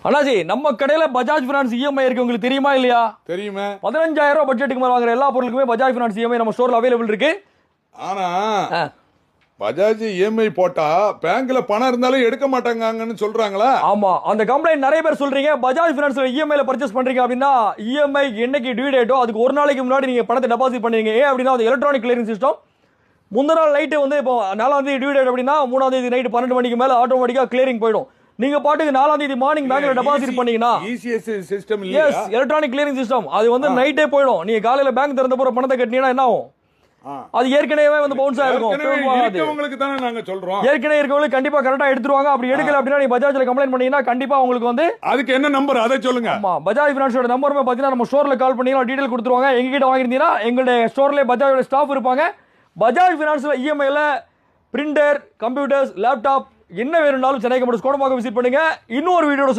அண்ணாஜி, நம்ம கடையில Bajaj finance EMI இருக்கு, உங்களுக்கு தெரியுமா இல்லையா? தெரியுமே. 15,000 ரூபாய் பட்ஜெட்டுக்கு மேல வாங்குற எல்லா பொருளுக்குமே பஜாஜ் பினான்ஸ் இஎம்ஐ நம்ம ஸ்டோர்ல அவைலபிள் இருக்கு. ஆனா பஜாஜ் இஎம்ஐ போட்டா பேங்க்ல பணம் இருந்தாலும் எடுக்க மாட்டாங்கன்னு சொல்றாங்களா? ஆமா, அந்த கம்ப்ளைண்ட் நிறைய பேர் சொல்றீங்க. பஜாஜ் பினான்ஸ்ல இஎம்ஐல பர்ச்சேஸ் பண்றீங்க அப்படின்னா இஎம்ஐ என்னைக்கு டியூ டேட்டோ அதுக்கு ஒரு நாளைக்கு முன்னாடி நீங்க பணத்தை டெபாசிட் பண்ணுவீங்க. ஏன் அப்படின்னா அது எலக்ட்ரானிக் கிளியரிங் சிஸ்டம். முந்தின நாள் நைட்டு வந்து இப்போ 4ஆம் தேதி டியூ டேட் அப்படின்னா 3ஆம் தேதி நைட்டு 12 மணிக்கு மேல ஆட்டோமேட்டிக்கா கிளியரிங் போயிடும். நீங்க பாட்டுக்கு 4ஆம் தேதி மார்னிங் பேங்க்ல டெபாசிட் பண்ணீங்கன்னா இசிஎஸ் சிஸ்டம் இல்லையா? Yes, electronic clearing system. அது வந்து நைட்டே போயிடும். நீங்க காலையில பேங்க் திறந்த போற பணத்தை கட்டினீங்கன்னா என்ன ஆகும்? அது ஏற்கனவே வந்து பவுன்ஸ் ஆயிருக்கும். உங்களுக்கு தானே நாங்க சொல்றோம். ஏற்கனவே இருக்கவங்களுக்கு கண்டிப்பா கரெக்டா எடுத்துருவாங்க. அப்படி எடுக்கல அப்படின்னா நீங்க பஜாஜ்ல கம்ப்ளைண்ட் பண்ணீங்கன்னா கண்டிப்பா உங்களுக்கு வந்து அதுக்கு என்ன நம்பர் அதை சொல்லுங்க. ஆமா, பஜாஜ் பினான்ஸோட நம்பருமே பாத்தீங்கன்னா நம்ம ஸ்டோர்ல கால் பண்ணீங்கன்னா டீடைல் கொடுத்துருவாங்க. எங்க கிட்ட வாங்கிருந்தீங்கன்னா எங்களுடைய ஸ்டோர்லயே பஜாஜோட ஸ்டாஃப் இருப்பாங்க. பஜாஜ் பினான்ஸ்ல இஎம்ஐல பிரிண்டர், கம்ப்யூட்டர்ஸ், லேப்டாப் என்ன வேணும்னாலும் சென்னை கம்ப்யூட்டர்ஸ் கோடம்பாக்கம் விசிட் பண்ணுங்க. இன்னொரு வீடியோட